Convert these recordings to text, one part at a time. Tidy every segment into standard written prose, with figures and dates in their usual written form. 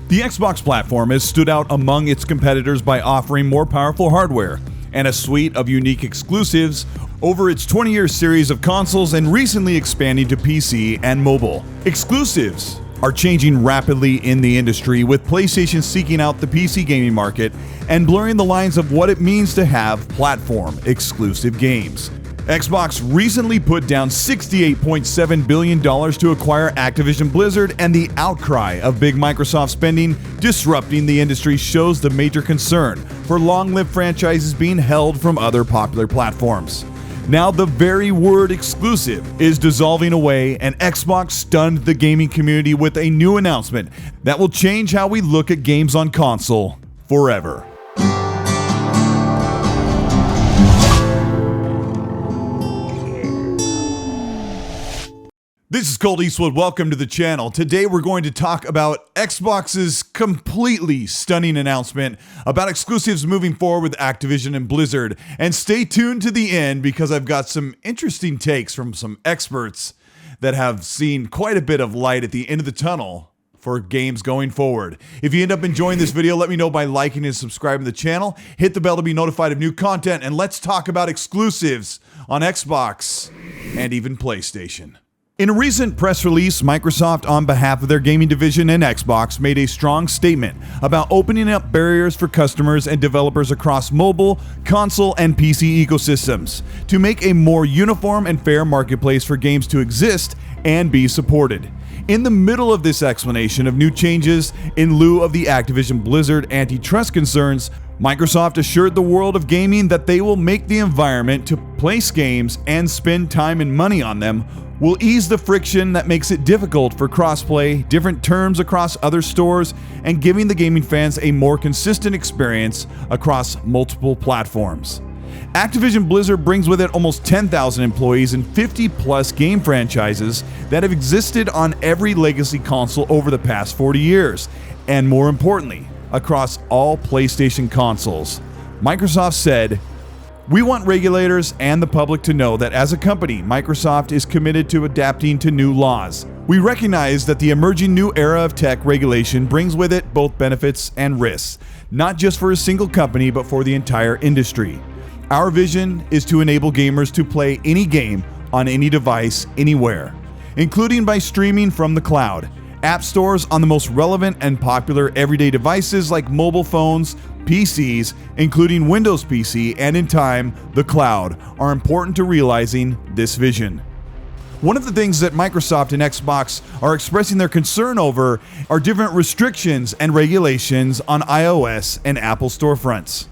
The Xbox platform has stood out among its competitors by offering more powerful hardware and a suite of unique exclusives over its 20-year series of consoles and recently expanding to PC and mobile. Exclusives are changing rapidly in the industry, with PlayStation seeking out the PC gaming market and blurring the lines of what it means to have platform-exclusive games. Xbox recently put down $68.7 billion to acquire Activision Blizzard, and the outcry of big Microsoft spending disrupting the industry shows the major concern for long-lived franchises being held from other popular platforms. Now the very word exclusive is dissolving away, and Xbox stunned the gaming community with a new announcement that will change how we look at games on console forever. This is Colteastwood. Welcome to the channel. Today we're going to talk about Xbox's completely stunning announcement about exclusives moving forward with Activision and Blizzard. And stay tuned to the end because I've got some interesting takes from some experts that have seen quite a bit of light at the end of the tunnel for games going forward. If you end up enjoying this video, let me know by liking and subscribing to the channel. Hit the bell to be notified of new content, and let's talk about exclusives on Xbox and even PlayStation. In a recent press release, Microsoft, on behalf of their gaming division and Xbox, made a strong statement about opening up barriers for customers and developers across mobile, console, and PC ecosystems to make a more uniform and fair marketplace for games to exist and be supported. In the middle of this explanation of new changes in lieu of the Activision Blizzard antitrust concerns, Microsoft assured the world of gaming that they will make the environment to place games and spend time and money on them will ease the friction that makes it difficult for crossplay, different terms across other stores, and giving the gaming fans a more consistent experience across multiple platforms. Activision Blizzard brings with it almost 10,000 employees and 50-plus game franchises that have existed on every legacy console over the past 40 years, and more importantly, across all PlayStation consoles. Microsoft said, "We want regulators and the public to know that as a company, Microsoft is committed to adapting to new laws. We recognize that the emerging new era of tech regulation brings with it both benefits and risks, not just for a single company, but for the entire industry. Our vision is to enable gamers to play any game on any device, anywhere, including by streaming from the cloud. App stores on the most relevant and popular everyday devices like mobile phones, PCs, including Windows PC, and in time, the cloud, are important to realizing this vision." One of the things that Microsoft and Xbox are expressing their concern over are different restrictions and regulations on iOS and Apple storefronts.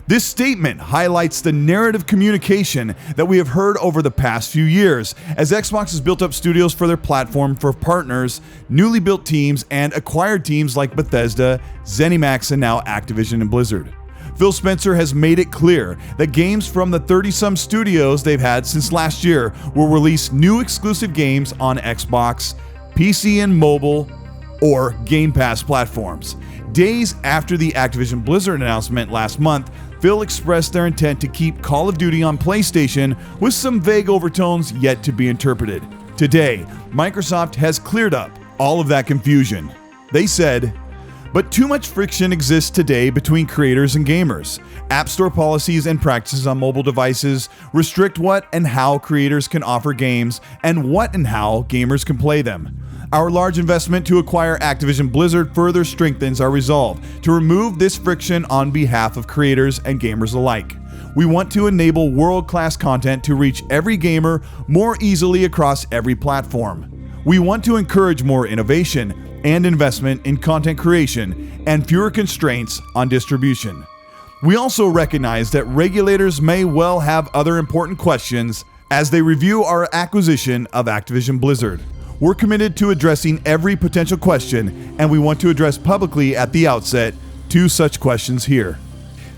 This statement highlights the narrative communication that we have heard over the past few years, as Xbox has built up studios for their platform for partners, newly built teams, and acquired teams like Bethesda, ZeniMax, and now Activision and Blizzard. Phil Spencer has made it clear that games from the 30-some studios they've had since last year will release new exclusive games on Xbox, PC and mobile, or Game Pass platforms. Days after the Activision Blizzard announcement last month, Phil expressed their intent to keep Call of Duty on PlayStation with some vague overtones yet to be interpreted. Today, Microsoft has cleared up all of that confusion. They said, "But too much friction exists today between creators and gamers. App Store policies and practices on mobile devices restrict what and how creators can offer games and what and how gamers can play them. Our large investment to acquire Activision Blizzard further strengthens our resolve to remove this friction on behalf of creators and gamers alike. We want to enable world-class content to reach every gamer more easily across every platform. We want to encourage more innovation and investment in content creation and fewer constraints on distribution. We also recognize that regulators may well have other important questions as they review our acquisition of Activision Blizzard. We're committed to addressing every potential question, and we want to address publicly at the outset 2 such questions here."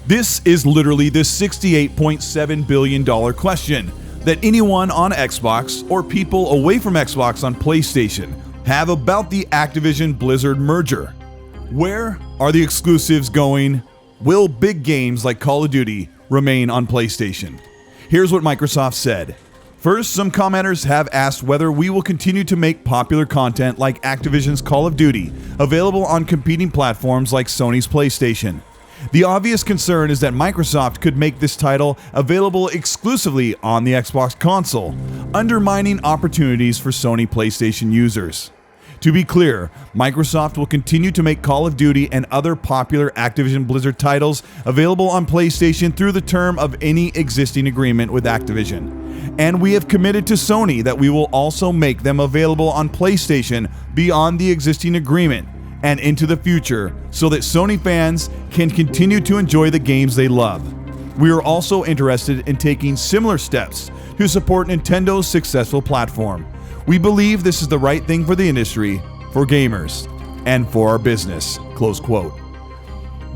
This is literally the $68.7 billion question that anyone on Xbox or people away from Xbox on PlayStation have about the Activision Blizzard merger. Where are the exclusives going? Will big games like Call of Duty remain on PlayStation? Here's what Microsoft said. First, some commenters have asked whether we will continue to make popular content like Activision's Call of Duty available on competing platforms like Sony's PlayStation. The obvious concern is that Microsoft could make this title available exclusively on the Xbox console, undermining opportunities for Sony PlayStation users. To be clear, Microsoft will continue to make Call of Duty and other popular Activision Blizzard titles available on PlayStation through the term of any existing agreement with Activision. And we have committed to Sony that we will also make them available on PlayStation beyond the existing agreement and into the future so that Sony fans can continue to enjoy the games they love. We are also interested in taking similar steps to support Nintendo's successful platform. We believe this is the right thing for the industry, for gamers, and for our business." Close quote.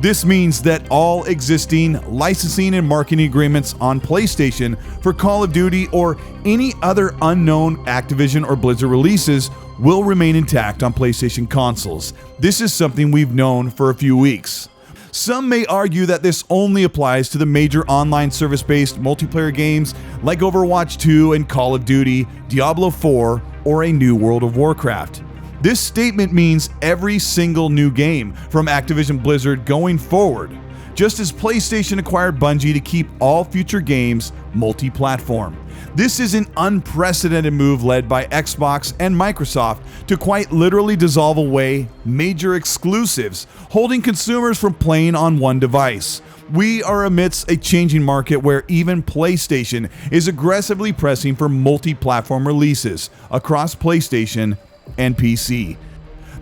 This means that all existing licensing and marketing agreements on PlayStation for Call of Duty or any other unknown Activision or Blizzard releases will remain intact on PlayStation consoles. This is something we've known for a few weeks. Some may argue that this only applies to the major online service-based multiplayer games like Overwatch 2 and Call of Duty, Diablo 4, or a new World of Warcraft. This statement means every single new game from Activision Blizzard going forward, just as PlayStation acquired Bungie to keep all future games multi-platform. This is an unprecedented move led by Xbox and Microsoft to quite literally dissolve away major exclusives, holding consumers from playing on one device. We are amidst a changing market where even PlayStation is aggressively pressing for multi-platform releases across PlayStation and PC.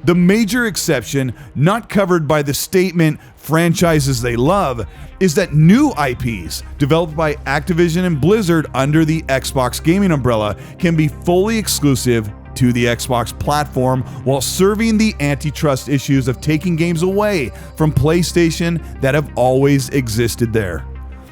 The major exception, not covered by the statement franchises they love, is that new IPs developed by Activision and Blizzard under the Xbox gaming umbrella can be fully exclusive to the Xbox platform while serving the antitrust issues of taking games away from PlayStation that have always existed there.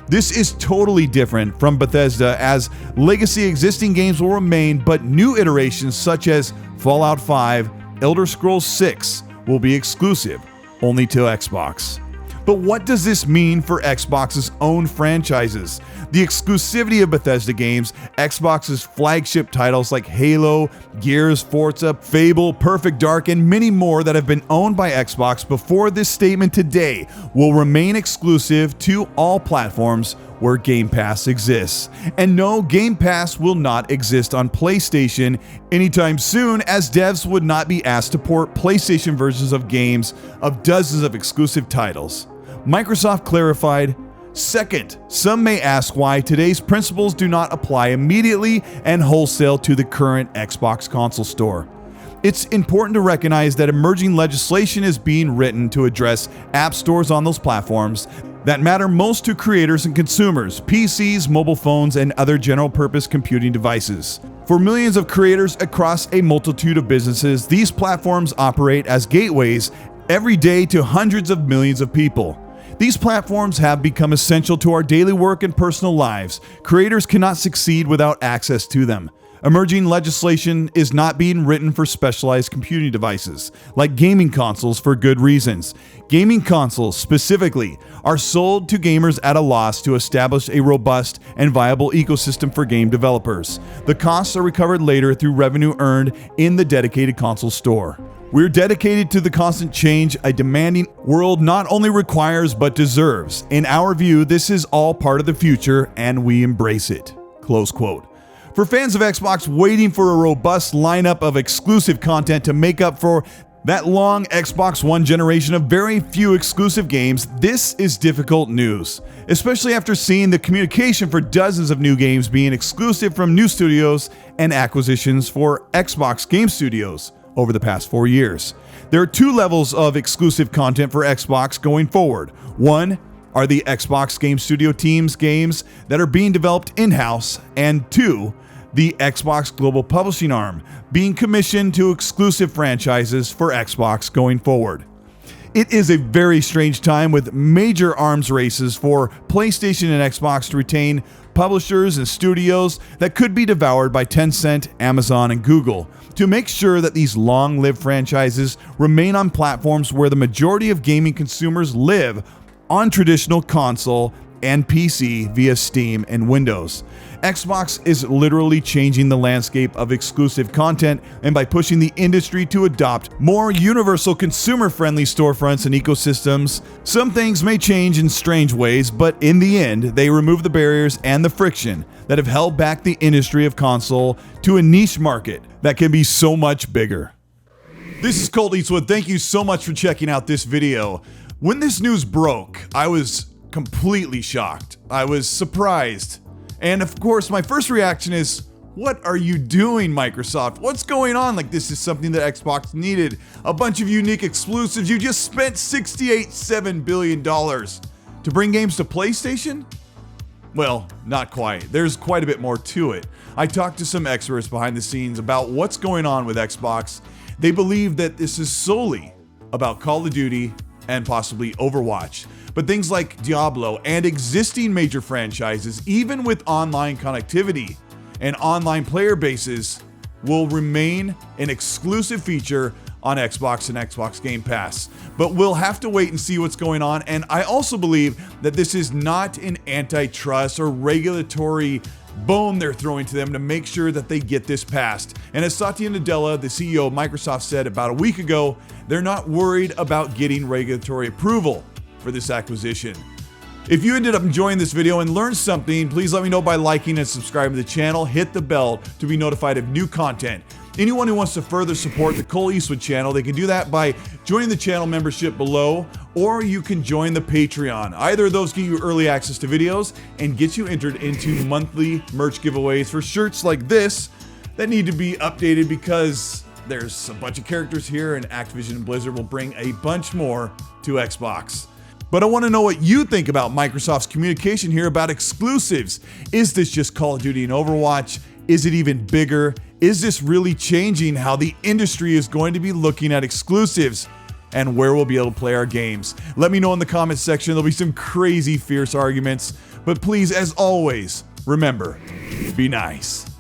This is totally different from Bethesda, as legacy existing games will remain, but new iterations such as Fallout 5, Elder Scrolls 6 will be exclusive only to Xbox. But what does this mean for Xbox's own franchises? The exclusivity of Bethesda games, Xbox's flagship titles like Halo, Gears, Forza, Fable, Perfect Dark, and many more that have been owned by Xbox before this statement today will remain exclusive to all platforms where Game Pass exists. And no, Game Pass will not exist on PlayStation anytime soon, as devs would not be asked to port PlayStation versions of games of dozens of exclusive titles. Microsoft clarified, "Second, some may ask why today's principles do not apply immediately and wholesale to the current Xbox console store. It's important to recognize that emerging legislation is being written to address app stores on those platforms that matter most to creators and consumers, PCs, mobile phones, and other general-purpose computing devices. For millions of creators across a multitude of businesses, these platforms operate as gateways every day to hundreds of millions of people. These platforms have become essential to our daily work and personal lives. Creators cannot succeed without access to them. Emerging legislation is not being written for specialized computing devices, like gaming consoles, for good reasons. Gaming consoles, specifically, are sold to gamers at a loss to establish a robust and viable ecosystem for game developers. The costs are recovered later through revenue earned in the dedicated console store. We're dedicated to the constant change a demanding world not only requires but deserves. In our view, this is all part of the future and we embrace it." Close quote. For fans of Xbox waiting for a robust lineup of exclusive content to make up for that long Xbox One generation of very few exclusive games, this is difficult news, especially after seeing the communication for dozens of new games being exclusive from new studios and acquisitions for Xbox Game Studios over the past 4 years. There are two levels of exclusive content for Xbox going forward. One are the Xbox Game Studio team's games that are being developed in-house, and two, the Xbox Global Publishing arm being commissioned to exclusive franchises for Xbox going forward. It is a very strange time with major arms races for PlayStation and Xbox to retain publishers and studios that could be devoured by Tencent, Amazon, and Google to make sure that these long-lived franchises remain on platforms where the majority of gaming consumers live, on traditional console and PC via Steam and Windows. Xbox is literally changing the landscape of exclusive content, and by pushing the industry to adopt more universal consumer-friendly storefronts and ecosystems, some things may change in strange ways, but in the end, they remove the barriers and the friction that have held back the industry of console to a niche market that can be so much bigger. This is Colteastwood. Thank you so much for checking out this video. When this news broke, I was completely shocked. I was surprised. And of course, my first reaction is, what are you doing, Microsoft? What's going on? Like, this is something that Xbox needed. A bunch of unique exclusives. You just spent $7 billion to bring games to PlayStation? Well, not quite. There's quite a bit more to it. I talked to some experts behind the scenes about what's going on with Xbox. They believe that this is solely about Call of Duty and possibly Overwatch. But things like Diablo and existing major franchises, even with online connectivity and online player bases, will remain an exclusive feature on Xbox and Xbox Game Pass. But we'll have to wait and see what's going on. And I also believe that this is not an antitrust or regulatory bone they're throwing to them to make sure that they get this passed. And as Satya Nadella, the CEO of Microsoft, said about a week ago, they're not worried about getting regulatory approval for this acquisition. If you ended up enjoying this video and learned something, please let me know by liking and subscribing to the channel. Hit the bell to be notified of new content. Anyone who wants to further support the Colteastwood channel, they can do that by joining the channel membership below, or you can join the Patreon. Either of those get you early access to videos and get you entered into monthly merch giveaways for shirts like this that need to be updated because there's a bunch of characters here and Activision Blizzard will bring a bunch more to Xbox. But I want to know what you think about Microsoft's communication here about exclusives. Is this just Call of Duty and Overwatch? Is it even bigger? Is this really changing how the industry is going to be looking at exclusives and where we'll be able to play our games? Let me know in the comments section. There'll be some crazy, fierce arguments. But please, as always, remember, be nice.